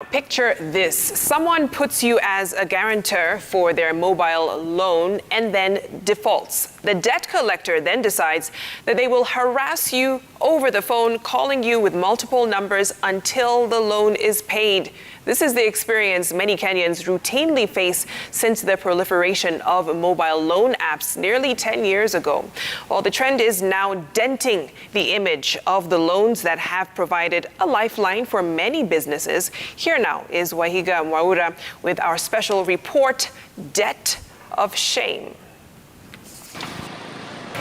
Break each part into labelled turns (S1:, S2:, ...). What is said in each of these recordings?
S1: Picture this. Someone puts you as a guarantor for their mobile loan and then defaults. The debt collector then decides that they will harass you over the phone, calling you with multiple numbers until the loan is paid. This is the experience many Kenyans routinely face since the proliferation of mobile loan apps nearly 10 years ago. Well, the trend is now denting the image of the loans that have provided a lifeline for many businesses. Here now is Wahiga Mwaura with our special report, Debt of Shame.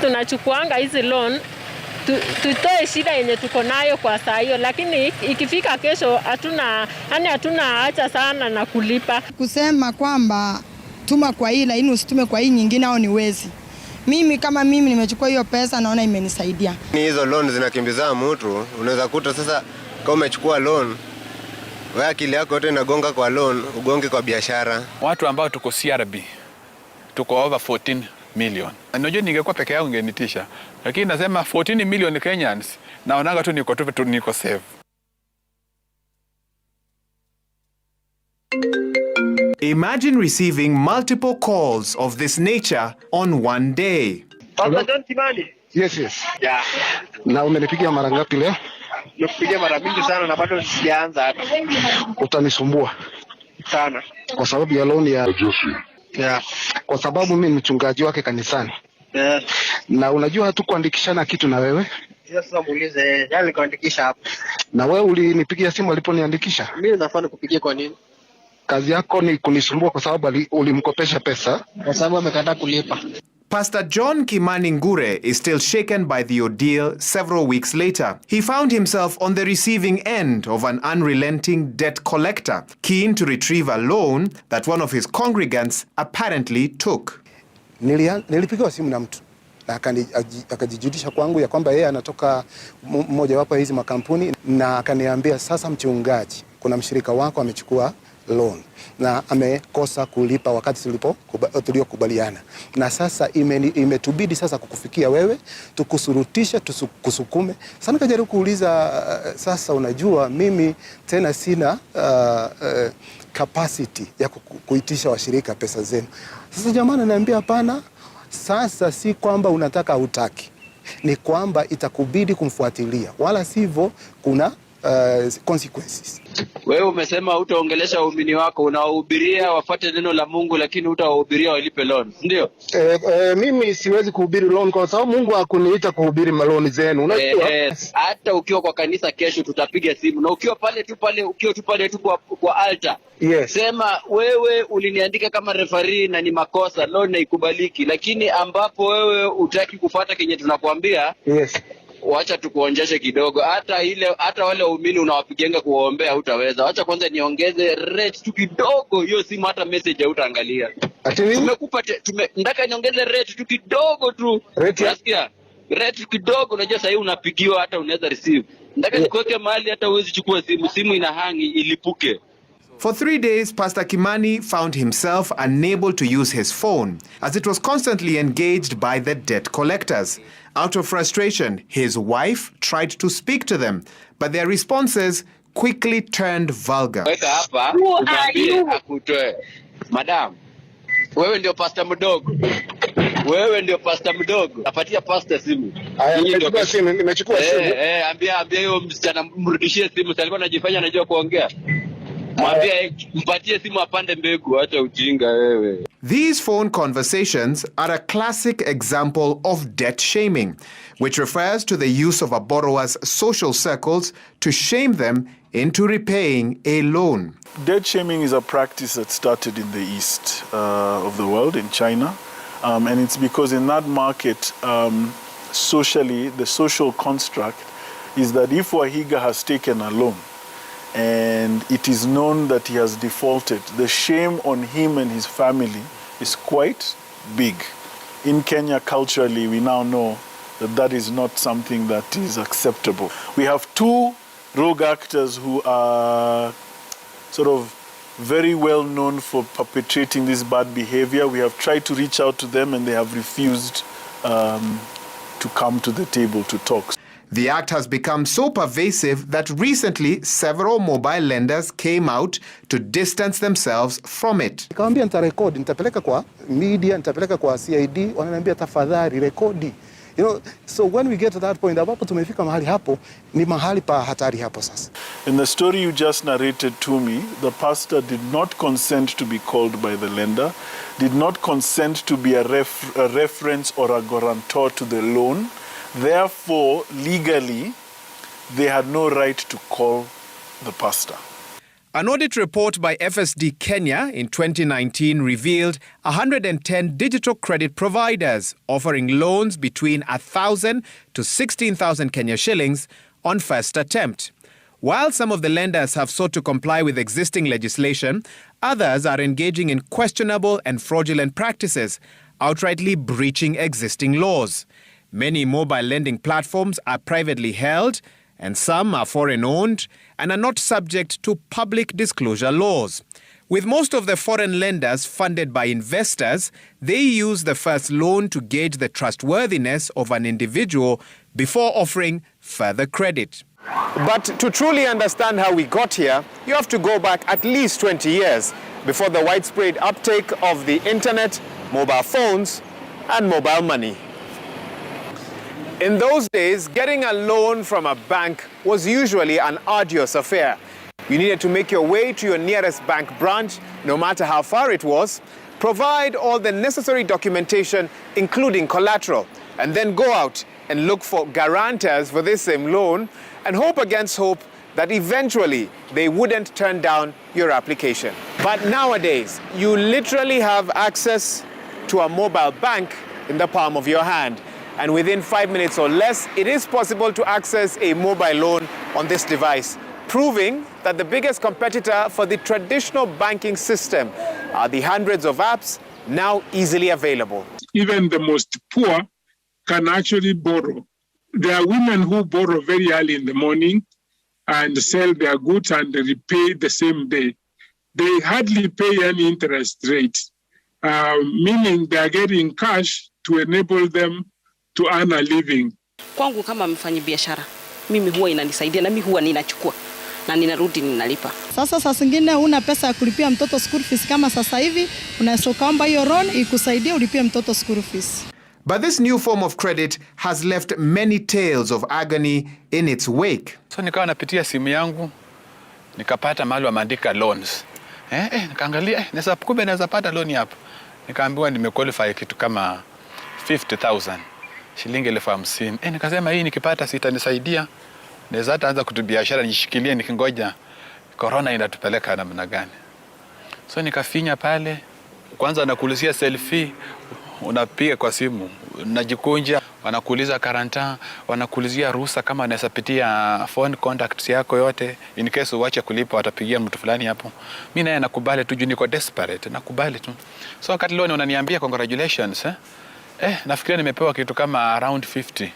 S2: Tunachukuanga hizi loan tutoe shida yenye tuko nayo kwa saa hiyo, lakini ikifika kesho hatuna hacha sana na kulipa.
S3: Kusema kwamba tuma kwa hii laini usitume kwa hii nyingine au ni wezi. Mimi nimechukua hiyo pesa, naona imenisaidia.
S4: Hizo loan zinakimbiza mtu, unaweza kuta sasa kama umechukua loan, wewe akili yako yote inagonga kwa loan, ugonge kwa biashara.
S5: Watu ambao tuko CRB tuko over 14 million. Unajua ningekuwa peke yangu ngenitisha. Lakini nasema 14 million Kenyans naonaga tu niko safe.
S6: Imagine receiving multiple calls of this nature on one day.
S7: Yes. Yeah. Na umenipigia mara ngapi leo?
S8: Nikupigia mara mingi sana na bado sijaanza hata.
S7: Utanisumbua
S8: sana
S7: kwa sababu ya loan ya
S8: Joshua. Yeah.
S7: Kwa sababu mimi ni mchungaji wake kanisani.
S8: Yeah.
S7: Na unajua hatukuandikishana kitu na wewe?
S8: Sasa muulize, yale kuandikisha hapo.
S7: Na wewe ulinipigia simu aliponiandikisha?
S8: Mimi nafaa nikupigie kwa nini?
S7: Kazi yako ni kunisumbua kwa sababu ulimkopesha pesa.
S8: Kwa sababu amekataa kulipa.
S6: Pastor John Kimani Ngure is still shaken by the ordeal several weeks later. He found himself on the receiving end of an unrelenting debt collector, keen to retrieve a loan that one of his congregants apparently took.
S7: Nilipigiwa simu na mtu na akajijulisha kwangu ya kwamba yeye anatoka mmoja wapo hizi makampuni, na akaniambia, sasa mchungaji, kuna mshirika wako amechukua loan na amekosa kulipa wakati tuliokubaliana, na sasa imetubidi sasa kukufikia wewe tukusurutisha, tukusukume. Sasa nikajaribu kuuliza, sasa unajua mimi tena sina capacity ya kuitisha washirika pesa zenu. Sasa jamani ananiambia, hapana, sasa si kwamba unataka hutaki, ni kwamba itakubidi kumfuatilia, wala sivyo kuna consequences.
S8: Wewe umesema hutaongelesha waumini wako, unawahubiria wafuate neno la Mungu, lakini hutawahubiria walipe loan, ndio?
S7: Mimi siwezi kuhubiri loan kwa sababu Mungu hakuniita kuhubiri maloni zenu, unajua?
S8: Hata ukiwa kwa kanisa kesho tutapiga simu, na ukiwa pale tu kwa altar.
S7: Yes.
S8: Sema wewe uliniandika kama referee na ni makosa, loan haikubaliki, lakini ambapo wewe utaki kufuata kenye tunakuambia.
S7: Yes.
S8: Wacha tukuonjeshe kidogo, hata wale waumini unawapigenga kuwaombea hutaweza. Wacha kwanza niongeze rate tu kidogo, hiyo simu hata message hutaangalia. Tumekupa ndaka niongeze rate tu kidogo tu. Unasikia? Rate kidogo, unajua sasa unapigiwa hata unaweza receive. Ndaka nikuweke mahali hata uwezi chukua simu ina hang ilipuke.
S6: For 3 days, Pastor Kimani found himself unable to use his phone as it was constantly engaged by the debt collectors. Out of frustration, his wife tried to speak to them, but their responses quickly turned vulgar.
S8: Who are you? Madam, wewe ndio pastor mdogo. Napatia pastor simu.
S7: Nimechukua simu.
S8: Ambia hiyo msichana mrudishie simu, alikuwa anajifanya anajua kuongea. Mwambie mpatie simu apande mbegu, acha ujinga wewe.
S6: These phone conversations are a classic example of debt shaming, which refers to the use of a borrower's social circles to shame them into repaying a loan.
S9: Debt shaming is a practice that started in the east of the world, in China. And it's because in that market, socially, the social construct is that if Wahiga has taken a loan, and it is known that he has defaulted, the shame on him and his family is quite big. In Kenya, culturally, we now know that that is not something that is acceptable. We have two rogue actors who are sort of very well known for perpetrating this bad behavior. We have tried to reach out to them and they have refused to come to the table to talk.
S6: The act has become so pervasive that recently several mobile lenders came out to distance themselves from it.
S7: Nikamwambia nitarekodi, nitapeleka kwa media, nitapeleka kwa CID, wananiambia tafadhali rekodi. You know, so when we get to that point, ambapo tumefika mahali hapo, ni mahali pa hatari hapo sasa.
S9: In the story you just narrated to me, the pastor did not consent to be called by the lender, did not consent to be a reference or a guarantor to the loan. Therefore, legally, they had no right to call the pastor.
S6: An audit report by FSD Kenya in 2019 revealed 110 digital credit providers offering loans between 1,000 to 16,000 Kenya shillings on first attempt. While some of the lenders have sought to comply with existing legislation, others are engaging in questionable and fraudulent practices, outrightly breaching existing laws. Many mobile lending platforms are privately held, and some are foreign-owned and are not subject to public disclosure laws. With most of the foreign lenders funded by investors, they use the first loan to gauge the trustworthiness of an individual before offering further credit. But to truly understand how we got here, you have to go back at least 20 years before the widespread uptake of the internet, mobile phones, and mobile money. In those days, getting a loan from a bank was usually an arduous affair. You needed to make your way to your nearest bank branch, no matter how far it was, provide all the necessary documentation, including collateral, and then go out and look for guarantors for this same loan and hope against hope that eventually they wouldn't turn down your application. But nowadays, you literally have access to a mobile bank in the palm of your hand. And within 5 minutes or less, it is possible to access a mobile loan on this device, proving that the biggest competitor for the traditional banking system are the hundreds of apps now easily available.
S10: Even the most poor can actually borrow. There are women who borrow very early in the morning and sell their goods and repay the same day. They hardly pay any interest rate, meaning they are getting cash to enable them to earn a living.
S11: Kwangu kama mfanyi biashara, mimi huwa inanisaidia na mimi huwa ninachukua na ninarudi ninalipa.
S3: Sasa zingine una pesa ya kulipia mtoto school fees kama sasa hivi, unaweza kaomba hiyo loan ikusaidie ulipie mtoto school fees.
S6: But this new form of credit has left many tales of agony in its wake.
S5: So nikawa napitia simu yangu, nikapata mahali wameandika loans. Nikaangalia, naweza pata loan hapo. Nikaambiwa nimequalify kitu kama 50,000. Shilingi 50,000. Nikasema hii nikipata sitanisaidia. Naweza hata anza kutubiashara nishikilie nikingoja corona inatupeleka namna gani. So nikafinya pale, kwanza nakuulizia selfie, unapiga kwa simu, unajikunja, wanakuuliza karanta, wanakuulizia ruhusa kama unaweza pitia phone contacts yako yote in case uache kulipa watapigia mtu fulani hapo. Mimi naye nakubali tu juu niko desperate, nakubali tu. So wakati leo unaniambia congratulations nafikiria nimepewa kitu kama around 50.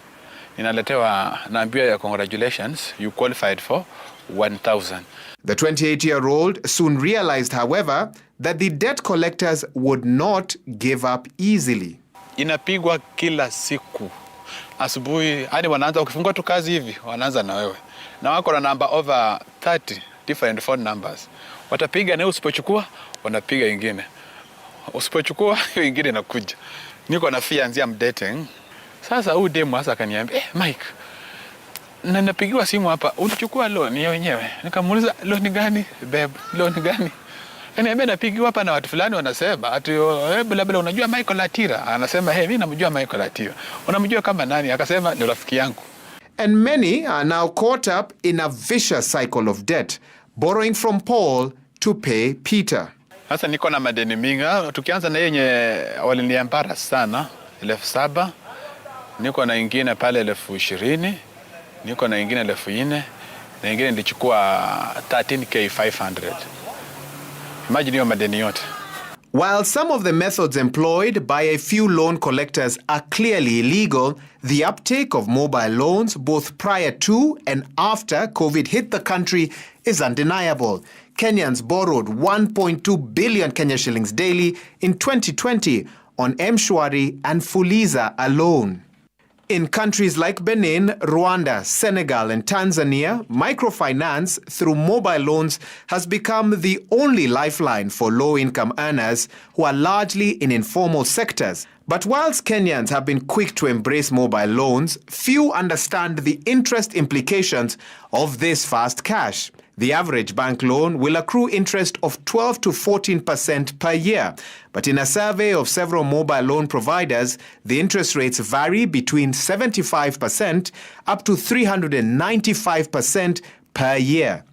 S5: Ninaletewa naambiwa ya congratulations, you qualified for 1,000.
S6: The 28-year-old soon realized, however, that the debt collectors would not give up easily.
S5: Inapigwa kila siku. Asubuhi, hadi wanaanza ukifungua tu kazi hivi, wanaanza na wewe. Na wako na number over 30 different phone numbers. Watapiga na usipochukua, wanapiga ingine. Usipochukua, hiyo ingine inakuja. Niko na fee anzia dating. Sasa huyu demu hasa akaniambia, Mike, na napigiwa simu hapa, ulichukua loan ya wenyewe. Nikamuuliza, loan gani? Babe, loan gani? Kaniambia napigiwa hapa na watu fulani wanasema, ati bila unajua Michael Latira. Anasema, mimi namjua Michael Latira. Unamjua kama nani? Akasema ni rafiki yangu.
S6: And many are now caught up in a vicious cycle of debt, borrowing from Paul to pay Peter.
S5: Sasa niko na madeni mingi. Tukianza na yenye waliniambara sana 7,000, niko na ingine pale 20,000, niko na ingine 4,000, na ingine nilichukua 13,500. Imagine hiyo madeni yote.
S6: While some of the methods employed by a few loan collectors are clearly illegal, the uptake of mobile loans both prior to and after COVID hit the country is undeniable. Kenyans borrowed 1.2 billion Kenya shillings daily in 2020 on M-Shwari and Fuliza alone. In countries like Benin, Rwanda, Senegal, and Tanzania, microfinance through mobile loans has become the only lifeline for low-income earners who are largely in informal sectors. But whilst Kenyans have been quick to embrace mobile loans, few understand the interest implications of this fast cash. The average bank loan will accrue interest of 12 to 14% per year. But in a survey of several mobile loan providers, the interest rates vary between 75% up to 395% per year.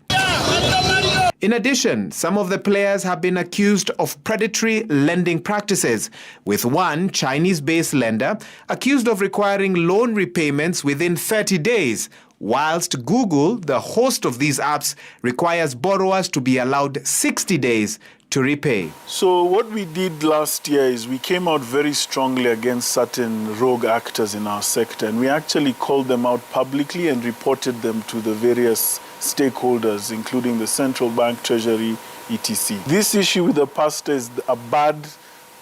S6: In addition, some of the players have been accused of predatory lending practices, with one Chinese-based lender accused of requiring loan repayments within 30 days, whilst Google, the host of these apps, requires borrowers to be allowed 60 days to repay.
S9: So what we did last year is we came out very strongly against certain rogue actors in our sector, and we actually called them out publicly and reported them to the various stakeholders, including the central bank, treasury, etc. This issue with the pastor is a bad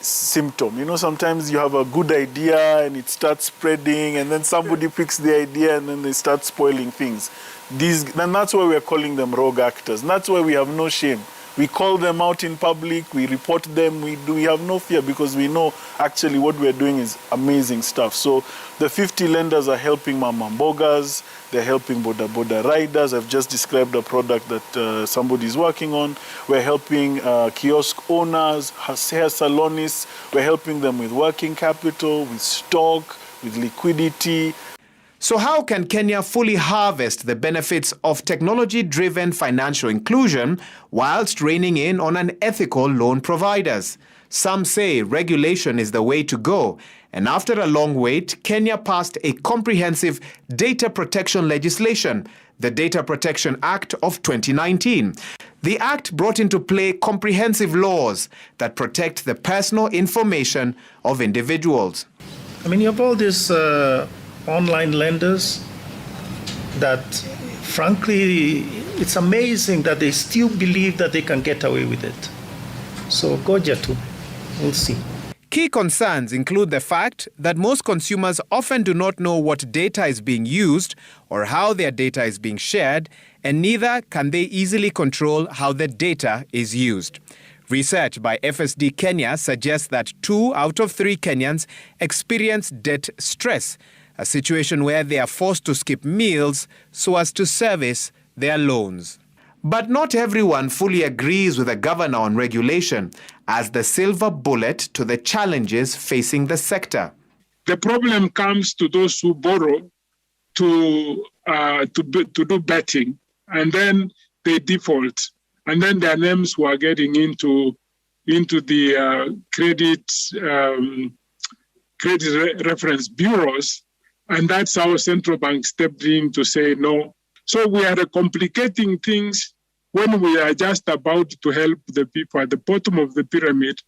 S9: symptom. You know, sometimes you have a good idea and it starts spreading, and then somebody picks the idea and then they start spoiling things. And that's why we're calling them rogue actors. And that's why we have no shame. We call them out in public, we report them, we have no fear, because we know actually what we're doing is amazing stuff. So the 50 lenders are helping mama mbogas, they're helping boda boda riders. I've just described a product that somebody's working on. We're helping kiosk owners, hair salonists. We're helping them with working capital, with stock, with liquidity.
S6: So how can Kenya fully harvest the benefits of technology-driven financial inclusion whilst reining in on unethical loan providers? Some say regulation is the way to go. And after a long wait, Kenya passed a comprehensive data protection legislation, the Data Protection Act of 2019. The act brought into play comprehensive laws that protect the personal information of individuals.
S12: I mean, you have all these online lenders that, frankly, it's amazing that they still believe that they can get away with it. So, Goja too. We'll see.
S6: Key concerns include the fact that most consumers often do not know what data is being used or how their data is being shared, and neither can they easily control how the data is used. Research by FSD Kenya suggests that 2 out of 3 Kenyans experience debt stress, a situation where they are forced to skip meals so as to service their loans. But not everyone fully agrees with the governor on regulation as the silver bullet to the challenges facing the sector.
S10: The problem comes to those who borrow to do betting, and then they default, and then their names were getting into the credit reference bureaus, and that's how central bank stepped in to say no. So we are complicating things when we are just about to help the people at the bottom of the pyramid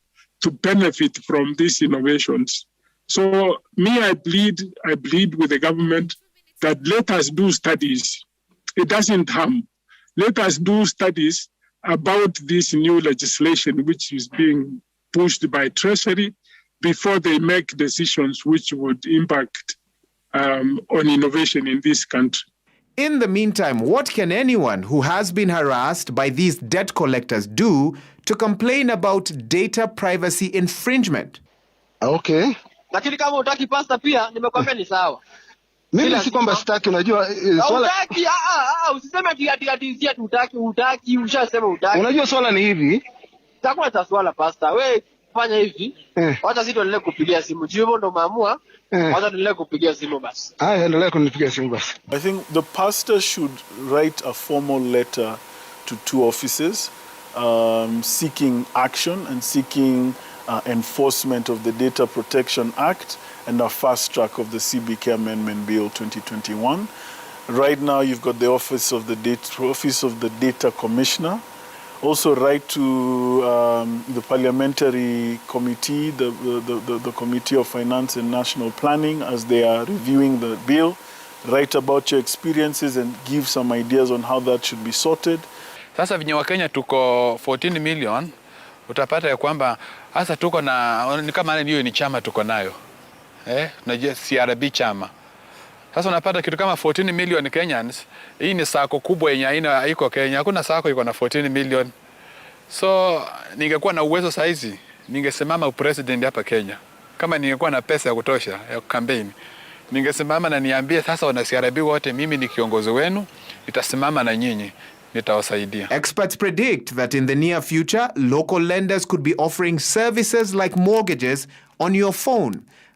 S10: to benefit from these innovations. So I plead with the government that let us do studies. It doesn't harm. Let us do studies about this new legislation which is being pushed by Treasury before they make decisions which would impact on innovation in this country.
S6: In the meantime, what can anyone who has been harassed by these debt collectors do to complain about data privacy infringement?
S13: Okay.
S8: Lakini kama utaki pasta pia nimekwambia ni sawa.
S13: Mimi si kwamba sitaki, unajua swala
S8: utaki usiseme ati utaki ushasema utaki.
S13: Unajua swala ni hivi.
S8: Takuna ta swala pasta. Wewe fanya hivi. Wacha sisi tuendelee kupigia simu. Jibu ndo maamua. Wacha tuendelee kupigia simu basi.
S13: Endelea kunipigia simu basi.
S9: I think the pastor should write a formal letter to 2 offices seeking action and seeking enforcement of the Data Protection Act and a fast track of the CBK Amendment Bill 2021. Right now, you've got the Office of the Data Commissioner. Also, write to the Parliamentary Committee, the Committee of Finance and National Planning, as they are reviewing the bill. Write about your experiences and give some ideas on how that should be sorted.
S5: Sasa vinye wa Kenya tuko 14 million, utapata ya kwamba hasa tuko na ni kama hiyo ni chama tuko nayo. Unajua CRB chama. Sasa unapata kitu kama 14 million Kenyans. Hii ni sako kubwa yenye iko Kenya. Hakuna sako iko na 14 million. So ningekuwa na uwezo saizi, ningesimama president hapa Kenya. Kama ningekuwa na pesa ya kutosha ya campaign, ningesimama na niambie sasa wana CRB wote, mimi ni kiongozi wenu, nitasimama na nyinyi, nitawasaidia.
S6: Experts predict that in the near future, local lenders could be offering services like mortgages on your phone.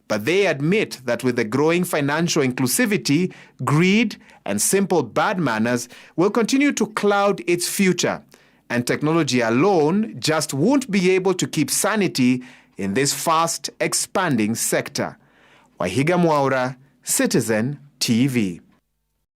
S6: But they admit that with the growing financial inclusivity, greed, and simple bad manners will continue to cloud its future. And technology alone just won't be able to keep sanity in this fast expanding sector. Wahiga Mwaura, Citizen TV.